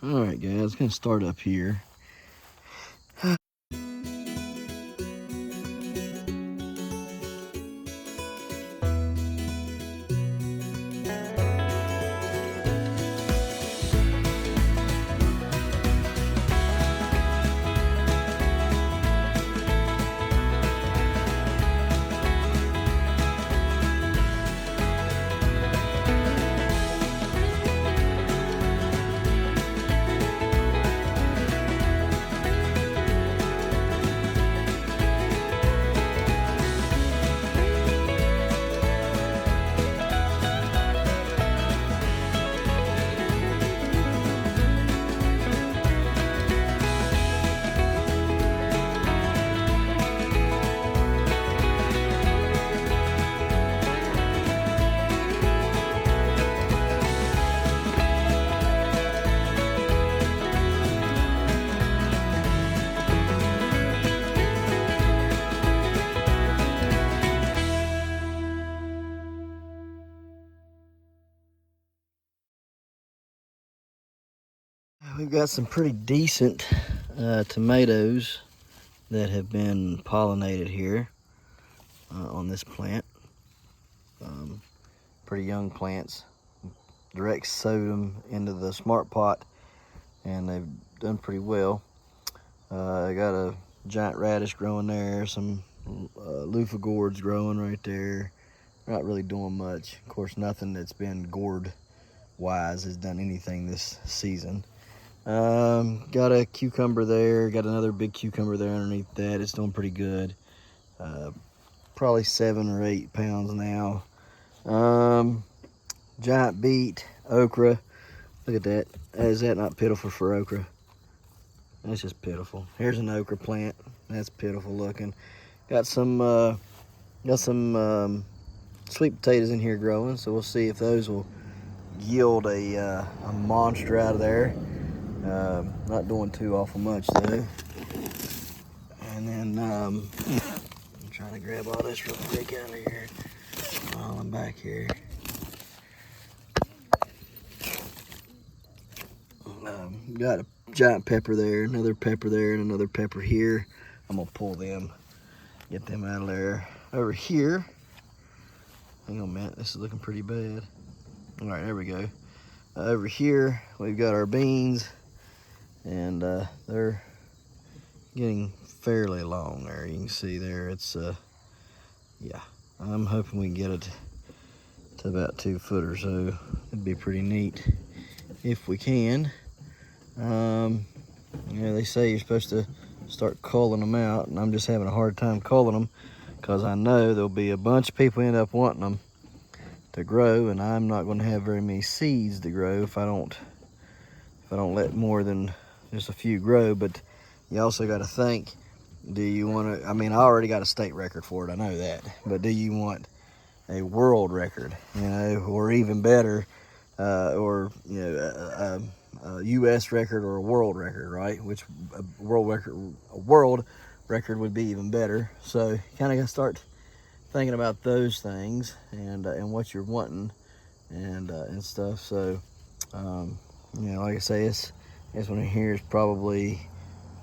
All right, guys, gonna start up here. We've got some pretty decent tomatoes that have been pollinated here on this plant. Pretty young plants. Direct sowed them into the smart pot and they've done pretty well. I got a giant radish growing there, some loofah gourds growing right there. Not really doing much. Of course, nothing that's been gourd wise has done anything this season. Got a cucumber there, got another big cucumber there underneath that. It's doing pretty good. Probably 7 or 8 pounds now. Giant beet, okra. Look at that. Is that not pitiful for okra? That's just pitiful. Here's an okra plant. That's pitiful looking. Got some sweet potatoes in here growing, so we'll see if those will yield a monster out of there. Not doing too awful much though. And then I'm trying to grab all this real quick out of here while I'm back here. Got a giant pepper there, another pepper there, and another pepper here. I'm gonna pull them, get them out of there. Over here, hang on a minute, this is looking pretty bad. All right, there we go. Over here, we've got our beans, and they're getting fairly long there. You can see there, it's, yeah, I'm hoping we can get it to about 2 foot or so. It'd be pretty neat if we can. Yeah, they say you're supposed to start culling them out, and I'm just having a hard time culling them because I know there'll be a bunch of people end up wanting them to grow, and I'm not going to have very many seeds to grow if I don't let more than just a few grow. But you also got to think, do you want to, I mean, I already got a state record for it, I know that, but do you want a world record, you know, or even better, or, you know, a US record or a world record, right? Which a world record would be even better. So you kind of got to start thinking about those things and what you're wanting and stuff. So you know, like I say, this one here is probably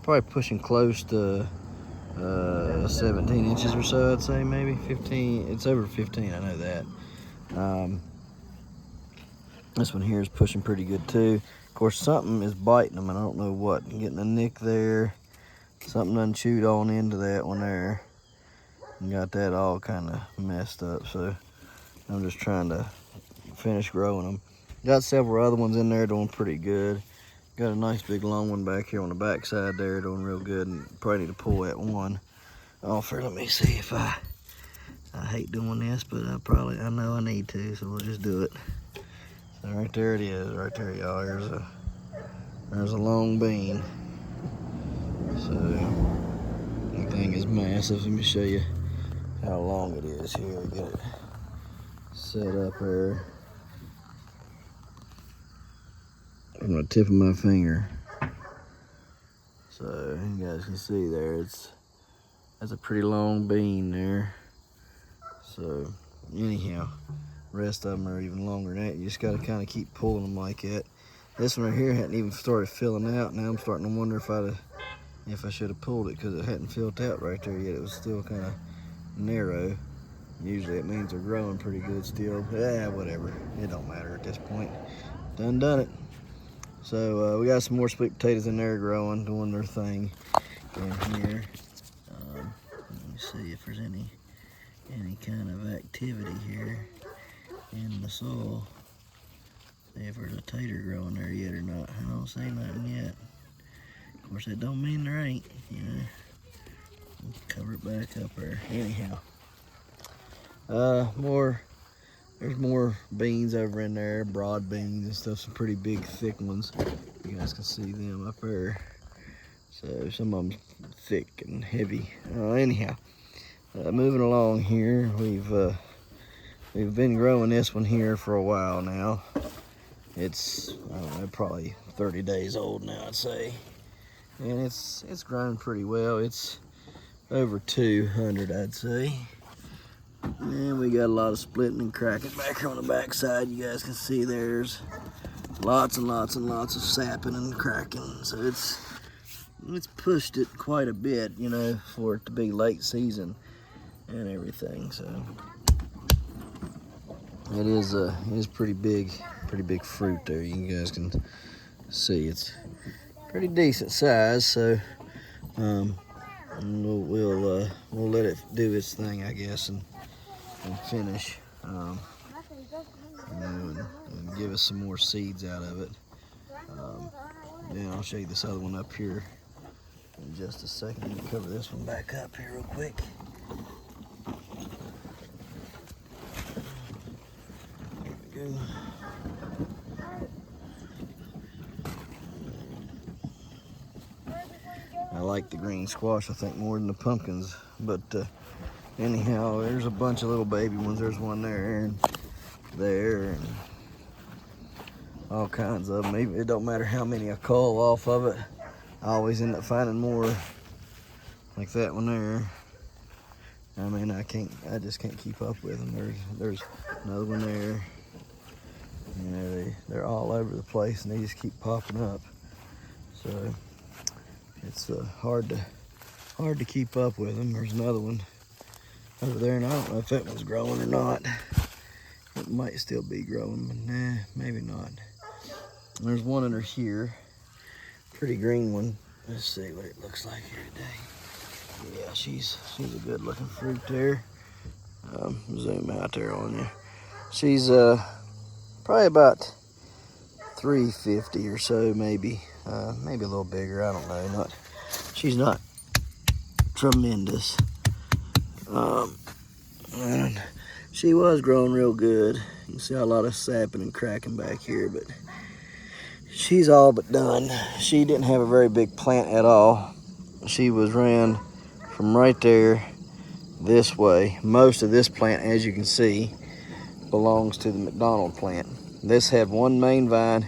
pushing close to 17 inches or so. I'd say maybe 15. It's over 15, I know that. This one here is pushing pretty good too. Of course, something is biting them, and I don't know what. I'm getting a nick there. Something done chewed on into that one there. And got that all kind of messed up, so I'm just trying to finish growing them. Got several other ones in there doing pretty good. Got a nice big long one back here on the back side there doing real good, and probably need to pull that one off here. Let me see if I hate doing this, but I know I need to, so we'll just do it. So right there it is, right there, y'all. There's a long bean. So that thing is massive. Let me show you how long it is here. Get it set up there. I'm gonna tip of my finger. So you guys can see there, that's a pretty long bean there. So anyhow, the rest of them are even longer than that. You just gotta kind of keep pulling them like that. This one right here hadn't even started filling out. Now I'm starting to wonder if I should have pulled it, because it hadn't filled out right there yet. It was still kind of narrow. Usually it means they're growing pretty good still. Yeah, whatever. It don't matter at this point. Done it. So we got some more sweet potatoes in there growing, doing their thing in here. Let me see if there's any kind of activity here in the soil. See if there's a tater growing there yet or not. I don't see nothing yet. Of course, that don't mean there ain't, you know. Cover it back up there. Anyhow, there's more beans over in there, broad beans and stuff, some pretty big thick ones. You guys can see them up there. So some of them thick and heavy. Anyhow, moving along here, we've been growing this one here for a while now. It's, I don't know, probably 30 days old now, I'd say. And it's grown pretty well. It's over 200, I'd say. And we got a lot of splitting and cracking back here on the back side. You guys can see there's lots and lots and lots of sapping and cracking. So it's pushed it quite a bit, you know, for it to be late season and everything. So it is pretty big fruit there. You guys can see it's pretty decent size. So we'll let it do its thing, I guess, and finish, and give us some more seeds out of it. Then I'll show you this other one up here in just a second. Let me cover this one back up here real quick. There we go. I like the green squash, I think, more than the pumpkins, but anyhow, there's a bunch of little baby ones. There's one there and there and all kinds of them. It don't matter how many I cull off of it, I always end up finding more, like that one there. I mean, I just can't keep up with them. There's another one there. You know, they're all over the place and they just keep popping up. So it's hard to keep up with them. There's another one over there, and I don't know if that one's growing or not. It might still be growing, but nah, maybe not. There's one under here, pretty green one. Let's see what it looks like here today. Yeah, she's a good looking fruit there. Zoom out there on you. She's probably about 350 or so, maybe a little bigger. I don't know. She's not tremendous. And she was growing real good. You can see a lot of sapping and cracking back here, but she's all but done. She didn't have a very big plant at all. She was ran from right there this way. Most of this plant, as you can see, belongs to the McDonald plant. This had one main vine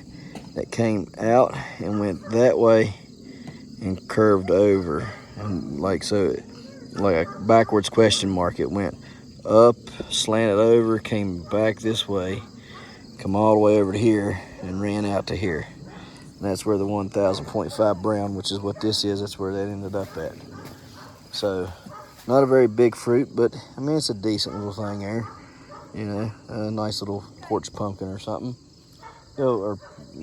that came out and went that way and curved over, and like so, like a backwards question mark. It went up, slanted over, came back this way, come all the way over to here, and ran out to here. And that's where the 1000.5 brown, which is what this is, that's where that ended up at. So not a very big fruit, but I mean, it's a decent little thing there. You know, a nice little porch pumpkin or something. Go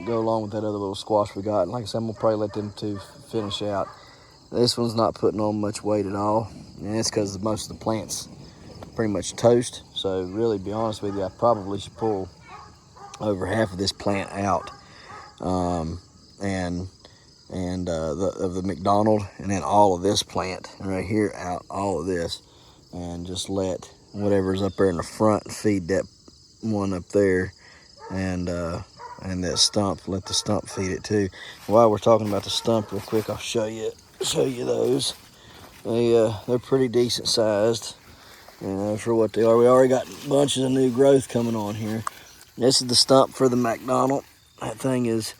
along with that other little squash we got. And like I said, I'm gonna probably let them two finish out. This one's not putting on much weight at all, and it's because most of the plant's pretty much toast. So really, to be honest with you, I probably should pull over half of this plant out, of the McDonald, and then all of this plant right here out, all of this, and just let whatever's up there in the front feed that one up there, and that stump, let the stump feed it too. While we're talking about the stump real quick, I'll show you those. They're pretty decent sized, you know, for what they are. We already got bunches of new growth coming on here. This is the stump for the McDonald. That thing is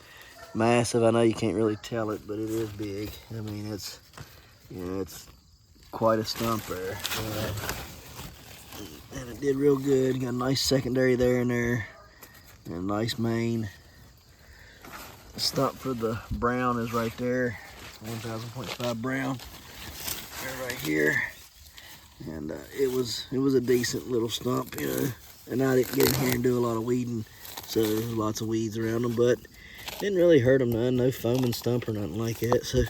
massive. I know you can't really tell it, but it is big. I mean, it's quite a stump there. And it did real good. Got a nice secondary there and there, and a nice main. stump for the brown is right there. 1000.5 brown. They're right here. And it was a decent little stump, you know. And I didn't get in here and do a lot of weeding, so lots of weeds around them, but didn't really hurt them none. No foaming stump or nothing like that, so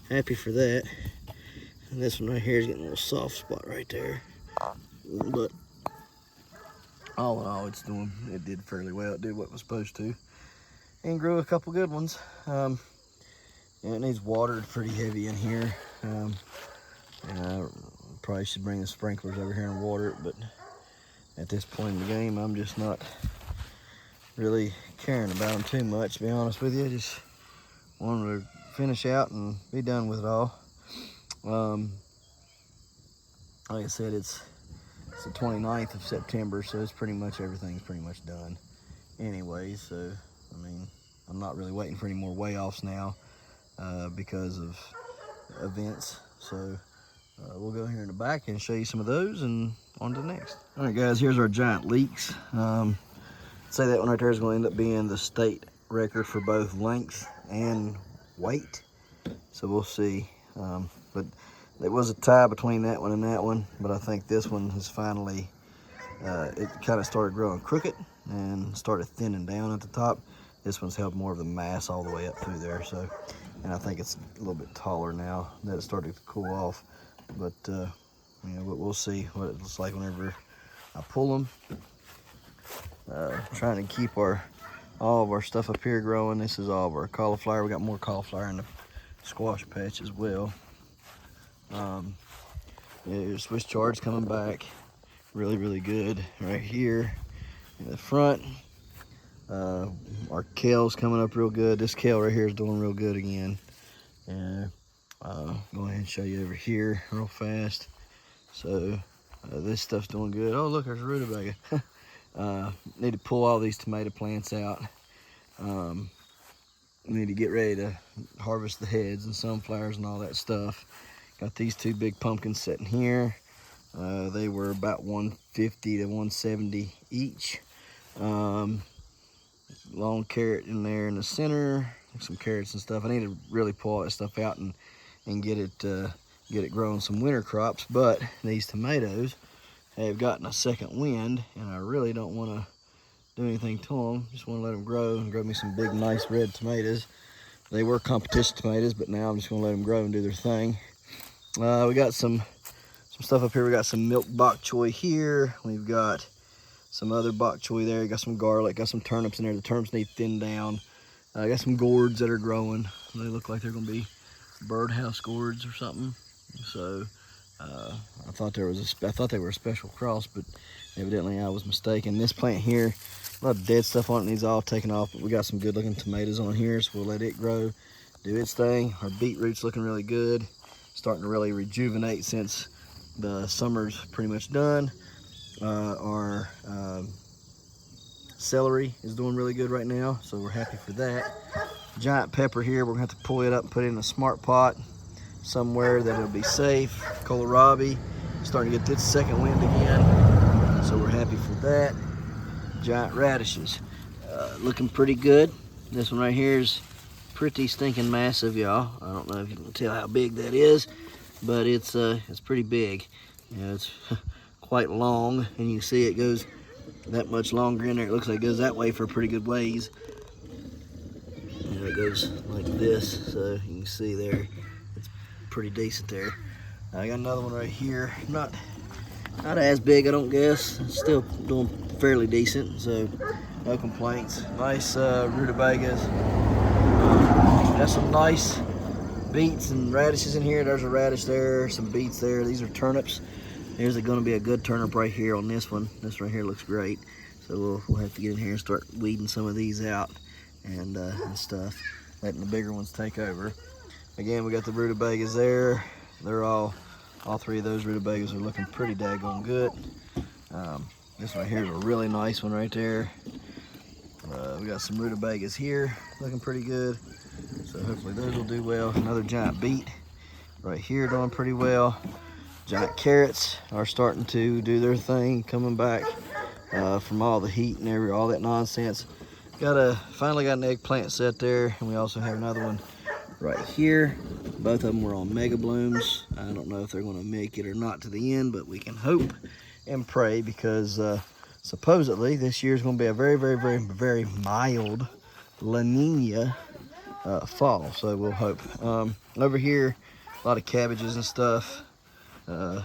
happy for that. And this one right here is getting a little soft spot right there. But all in all, it did fairly well. It did what it was supposed to. And grew a couple good ones. Yeah, it needs watered pretty heavy in here. And I probably should bring the sprinklers over here and water it, but at this point in the game, I'm just not really caring about them too much, to be honest with you. I just wanted to finish out and be done with it all. Like I said, it's the 29th of September, so it's everything's pretty much done anyway. So, I mean, I'm not really waiting for any more weigh-offs now because of events. So we'll go here in the back and show you some of those and on to the next. All right, guys, here's our giant leeks. Say that one right there is going to end up being the state record for both length and weight. So we'll see. But there was a tie between that one and that one, but I think this one has finally, it kind of started growing crooked and started thinning down at the top. This one's held more of the mass all the way up through there. So, and I think it's a little bit taller now that it started to cool off. But, you know, we'll see what it looks like whenever I pull them. Trying to keep all of our stuff up here growing. This is all of our cauliflower. We got more cauliflower in the squash patch as well. Yeah, Swiss chard's coming back really, really good right here in the front. Our kale's coming up real good. This kale right here is doing real good again. And go ahead and show you over here real fast. So this stuff's doing good. Oh, look, there's a rutabaga. Need to pull all these tomato plants out. Need to get ready to harvest the heads and sunflowers and all that stuff. Got these two big pumpkins sitting here. They were about 150 to 170 each. Long carrot in there in the center, some carrots and stuff. I need to really pull all that stuff out and get it growing some winter crops. But these tomatoes have gotten a second wind, and I really don't want to do anything to them. Just want to let them grow and grow me some big, nice red tomatoes. They were competition tomatoes, but now I'm just going to let them grow and do their thing. We got some stuff up here. We got some milk bok choy here. We've got some other bok choy there. Got some garlic. Got some turnips in there. The turnips need thinned down. Got some gourds that are growing. They look like they're going to be birdhouse gourds or something. So I thought they were a special cross, but evidently I was mistaken. This plant here, a lot of dead stuff on it, needs all taken off, but we got some good looking tomatoes on here, so we'll let it grow, do its thing. Our beetroot's looking really good, starting to really rejuvenate since the summer's pretty much done. Our celery is doing really good right now, so we're happy for that. Giant pepper here, we're gonna have to pull it up and put it in a smart pot somewhere that it'll be safe. Kohlrabi starting to get this second wind again, so we're happy for that. Giant radishes, looking pretty good. This one right here is pretty stinking massive, y'all. I don't know if you can tell how big that is, but it's pretty big. You know, it's quite long, and you can see it goes that much longer in there. It looks like it goes that way for a pretty good ways. You know, it goes like this, so you can see there. It's pretty decent there. I got another one right here. Not as big, I don't guess. It's still doing fairly decent, so no complaints. Nice rutabagas. Got some nice beets and radishes in here. There's a radish there, some beets there. These are turnips. There's going to be a good turnip right here on this one. This right here looks great. So we'll have to get in here and start weeding some of these out and stuff, letting the bigger ones take over. Again, we got the rutabagas there. They're all three of those rutabagas are looking pretty daggone good. This one right here is a really nice one right there. We got some rutabagas here looking pretty good. So hopefully those will do well. Another giant beet right here doing pretty well. Giant carrots are starting to do their thing, coming back from all the heat and all that nonsense. Finally got an eggplant set there, and we also have another one right here. Both of them were on mega blooms. I don't know if they're going to make it or not to the end, but we can hope and pray, because supposedly this year is going to be a very, very, very, very mild La Nina fall. So we'll hope. Over here, a lot of cabbages and stuff. So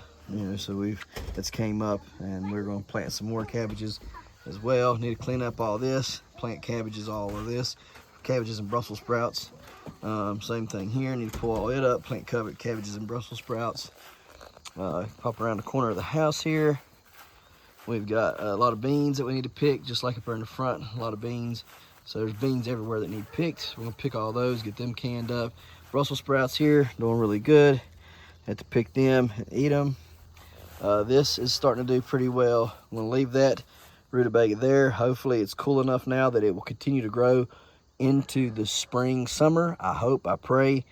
it's came up, and we're going to plant some more cabbages as well. Need to clean up all this, plant cabbages, all of this, cabbages and Brussels sprouts. Same thing here. Need to pull all it up, plant cabbages and Brussels sprouts. Pop around the corner of the house here. We've got a lot of beans that we need to pick, just like up there in the front. A lot of beans. So there's beans everywhere that need picked. We're gonna pick all those, get them canned up. Brussels sprouts here, doing really good. Had to pick them and eat them. This is starting to do pretty well. I'm gonna leave that rutabaga there. Hopefully it's cool enough now that it will continue to grow into the spring, summer. I hope, I pray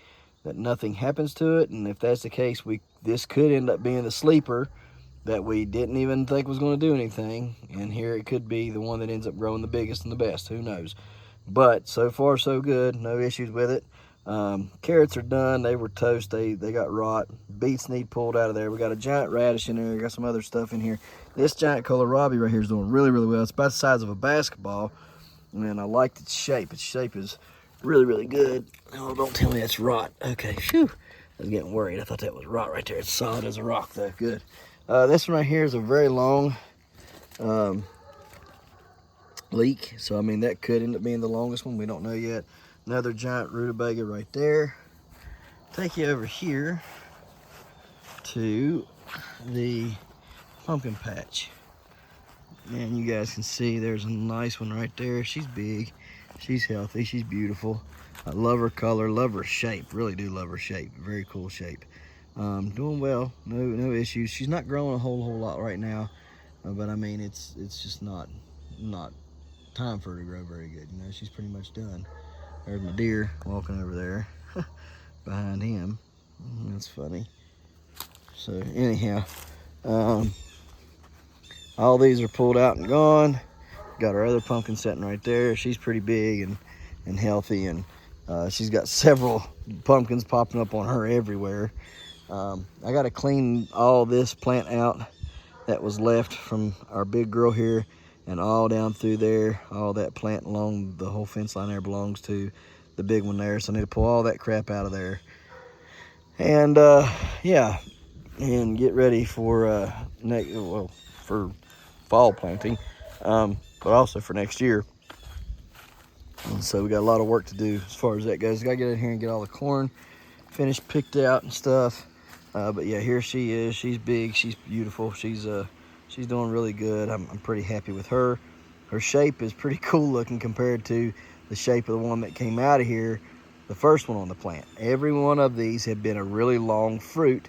that nothing happens to it. And if that's the case, this could end up being the sleeper that we didn't even think was going to do anything. And here it could be the one that ends up growing the biggest and the best. Who knows? But so far, so good. No issues with it. Carrots are done. They were toast. They got rot. Beets need pulled out of there. We got a giant radish in there. We got some other stuff in here. This giant kohlrabi right here is doing really, really well. It's about the size of a basketball, and I liked its shape. Its shape is really, really good. Oh, don't tell me that's rot. Okay, phew. I was getting worried. I thought that was rot right there. It's solid as a rock, though. Good. This one right here is a very long leek. So, I mean, that could end up being the longest one. We don't know yet. Another giant rutabaga right there. Take you over here to the pumpkin patch. And you guys can see there's a nice one right there. She's big. She's healthy. She's beautiful. I love her color. Love her shape. Really do love her shape. Very cool shape. Doing well. No issues. She's not growing a whole lot right now. But I mean, it's just not time for her to grow very good. You know, she's pretty much done. There's my deer walking over there behind him. That's funny. So anyhow, all these are pulled out and gone. Got our other pumpkin sitting right there. She's pretty big and healthy, and she's got several pumpkins popping up on her everywhere. I got to clean all this plant out that was left from our big girl here, and all down through there. All that plant along the whole fence line there belongs to the big one there. So I need to pull all that crap out of there. And yeah, and get ready for for fall planting, but also for next year. And so we got a lot of work to do as far as that goes. Got to get in here and get all the corn finished, picked out and stuff. But yeah, here she is. She's big. She's beautiful. She's doing really good. I'm pretty happy with her. Her shape is pretty cool looking compared to the shape of the one that came out of here, the first one on the plant. Every one of these had been a really long fruit.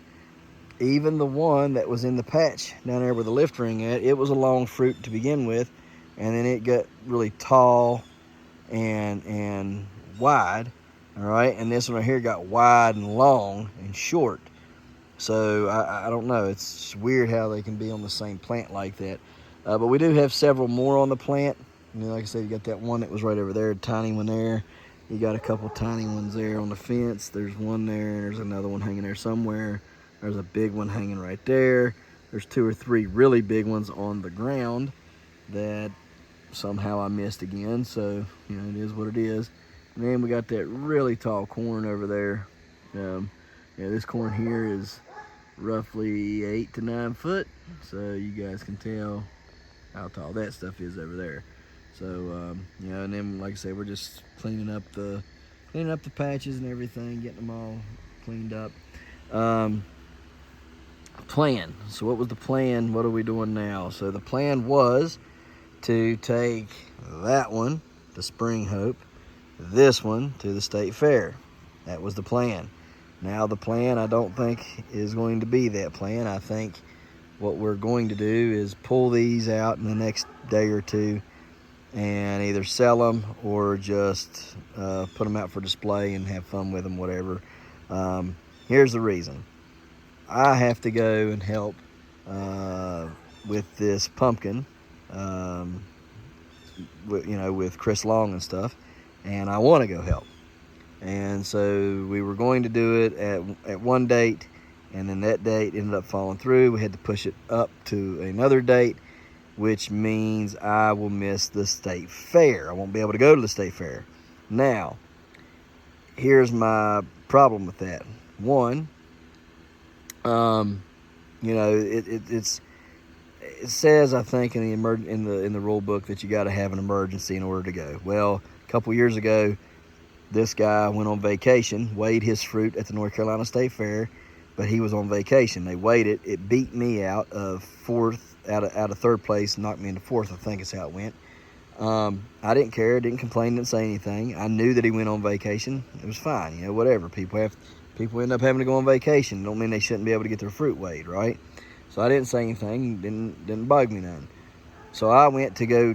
Even the one that was in the patch down there with the lift ring at, it was a long fruit to begin with, and then it got really tall and wide, all right? And this one right here got wide and long and short. So I don't know. It's weird how they can be on the same plant like that. But we do have several more on the plant. You know, like I said, you got that one that was right over there, a tiny one there. You got a couple tiny ones there on the fence. There's one there. There's another one hanging there somewhere. There's a big one hanging right there. There's 2 or 3 really big ones on the ground that somehow I missed again. So, you know, it is what it is. And then we got that really tall corn over there. Yeah, this corn here is roughly 8 to 9 foot. So you guys can tell how tall that stuff is over there. So, you know, and then, like I say, we're just cleaning up the patches and everything, getting them all cleaned up. Plan. So what was the plan? What are we doing now? So the plan was to take that one, the Spring Hope, this one to the state fair. That was the plan. Now the plan, I don't think, is going to be that plan. I think what we're going to do is pull these out in the next day or two and either sell them or just put them out for display and have fun with them, whatever. Here's the reason. I have to go and help with this pumpkin. with Chris Long and stuff, and I want to go help. And so we were going to do it at one date, and then that date ended up falling through. We had to push it up to another date, which means I will miss the state fair. I won't be able to go to the state fair. Now, here's my problem with that. One, it says, I think, in the rule book that you got to have an emergency in order to go. Well, a couple years ago, this guy went on vacation, weighed his fruit at the North Carolina State Fair, but he was on vacation. They weighed it. It beat me out of third place, knocked me into fourth, I think is how it went. I didn't care, didn't complain, didn't say anything. I knew that he went on vacation. It was fine, whatever. People end up having to go on vacation. Don't mean they shouldn't be able to get their fruit weighed, right? So I didn't say anything, didn't bug me none. So I went to go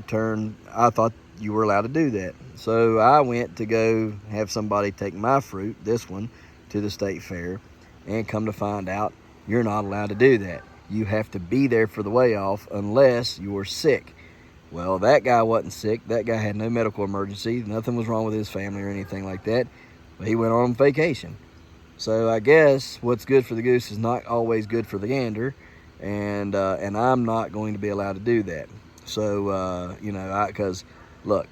I thought you were allowed to do that. So I went to go have somebody take my fruit, this one, to the state fair, and come to find out you're not allowed to do that. You have to be there for the weigh-off unless you're sick. Well, that guy wasn't sick. That guy had no medical emergency. Nothing was wrong with his family or anything like that. But he went on vacation. So I guess what's good for the goose is not always good for the gander. And I'm not going to be allowed to do that. So, because, look,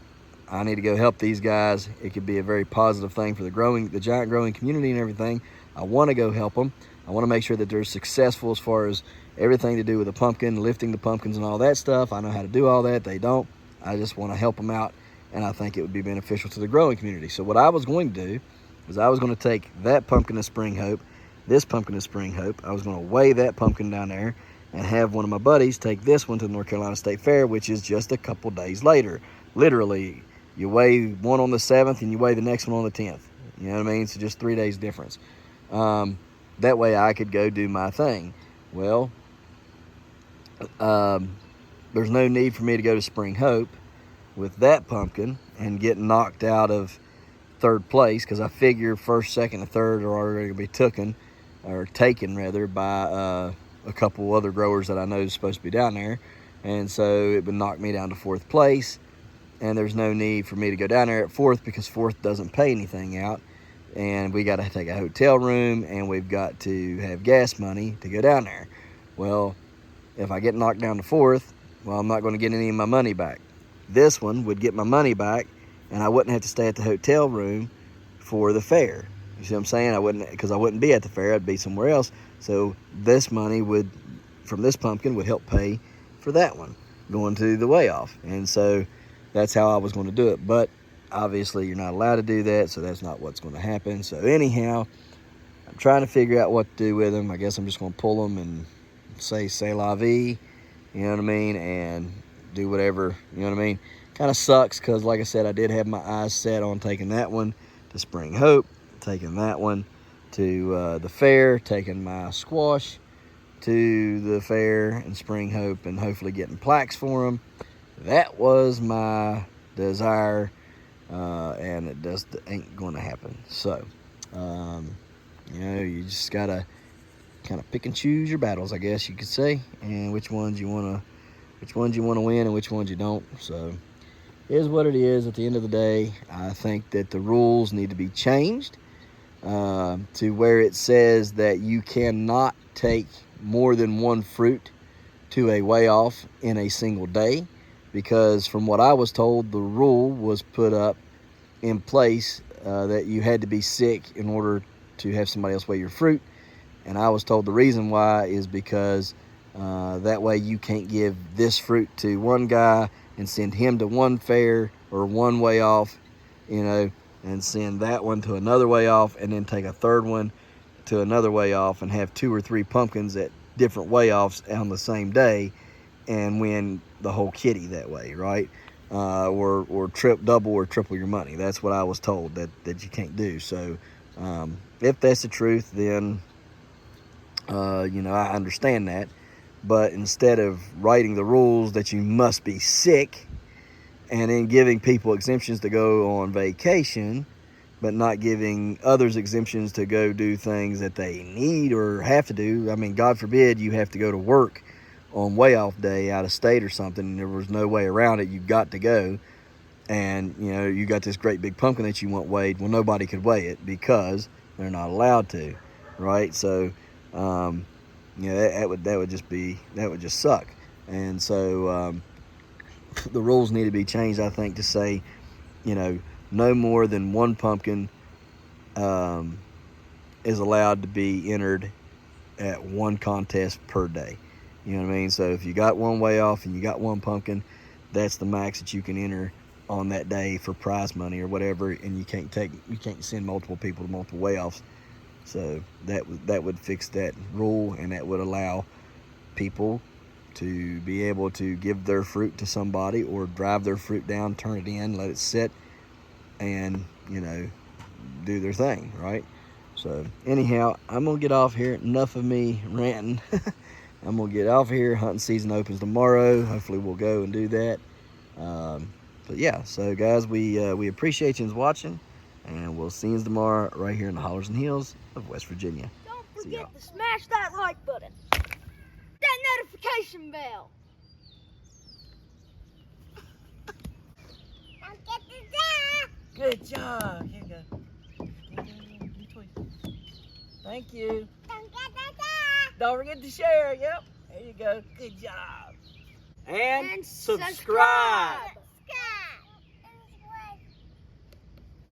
I need to go help these guys. It could be a very positive thing for the giant growing community and everything. I want to go help them. I want to make sure that they're successful as far as everything to do with the pumpkin, lifting the pumpkins and all that stuff. I know how to do all that. They don't. I just want to help them out, and I think it would be beneficial to the growing community. So what I was going to do is I was going to take that pumpkin of Spring Hope, this pumpkin of Spring Hope. I was going to weigh that pumpkin down there and have one of my buddies take this one to the North Carolina State Fair, which is just a couple days later. Literally, you weigh one on the 7th and you weigh the next one on the 10th. You know what I mean? So just 3 days difference. That way I could go do my thing. Well, there's no need for me to go to Spring Hope with that pumpkin and get knocked out of third place, because I figure first, second, and third are already going to be taken by a couple other growers that I know is supposed to be down there. And so it would knock me down to fourth place. And there's no need for me to go down there at fourth, because fourth doesn't pay anything out. And we got to take a hotel room, and we've got to have gas money to go down there. Well, if I get knocked down to fourth, well, I'm not going to get any of my money back. This one would get my money back, and I wouldn't have to stay at the hotel room for the fair. You see what I'm saying? Because I wouldn't be at the fair. I'd be somewhere else. So this money from this pumpkin would help pay for that one going to the weigh-off. And so that's how I was going to do it. But obviously you're not allowed to do that, so that's not what's going to happen. So anyhow, I'm trying to figure out what to do with them. I guess I'm just going to pull them and say c'est la vie, you know what I mean, and do whatever, you know what I mean. Kind of sucks because, like I said, I did have my eyes set on taking that one to Spring Hope, taking that one to the fair, taking my squash to the fair and Spring Hope, and hopefully getting plaques for them. That was my desire, and it just ain't going to happen. So, you just got to kind of pick and choose your battles, I guess you could say, and which ones you want to win and which ones you don't. So it is what it is. At the end of the day, I think that the rules need to be changed to where it says that you cannot take more than one fruit to a weigh-off in a single day, because from what I was told, the rule was put up in place that you had to be sick in order to have somebody else weigh your fruit. And I was told the reason why is because that way you can't give this fruit to one guy and send him to one fair or one weigh-off, and send that one to another weigh-off, and then take a third one to another weigh-off and have 2 or 3 pumpkins at different weigh-offs on the same day and win the whole kitty that way, right? Or double or triple your money. That's what I was told that you can't do. So if that's the truth, then I understand that. But instead of writing the rules that you must be sick and then giving people exemptions to go on vacation, but not giving others exemptions to go do things that they need or have to do. I mean, God forbid you have to go to work on way off day out of state or something, and there was no way around it, you've got to go. And you know, you got this great big pumpkin that you want weighed. Well, nobody could weigh it because they're not allowed to, right? So you know, that would just suck. And so the rules need to be changed, I think, to say, you know, no more than one pumpkin is allowed to be entered at one contest per day. You know what I mean? So if you got one weigh off and you got one pumpkin, that's the max that you can enter on that day for prize money or whatever, and you can't send multiple people to multiple weigh offs. So that would fix that rule, and that would allow people to be able to give their fruit to somebody or drive their fruit down, turn it in, let it sit, and, you know, do their thing, right? So anyhow, I'm gonna get off here. Enough of me ranting. I'm gonna get off here. Hunting season opens tomorrow. Hopefully we'll go and do that. But yeah, so guys, we appreciate you watching, and we'll see you tomorrow right here in the hollers and hills of West Virginia. Don't forget to smash that like button, that notification bell. Don't get the Good job. Here you go. Thank you. Don't get the Don't forget to share. Yep. There you go. Good job. And And subscribe.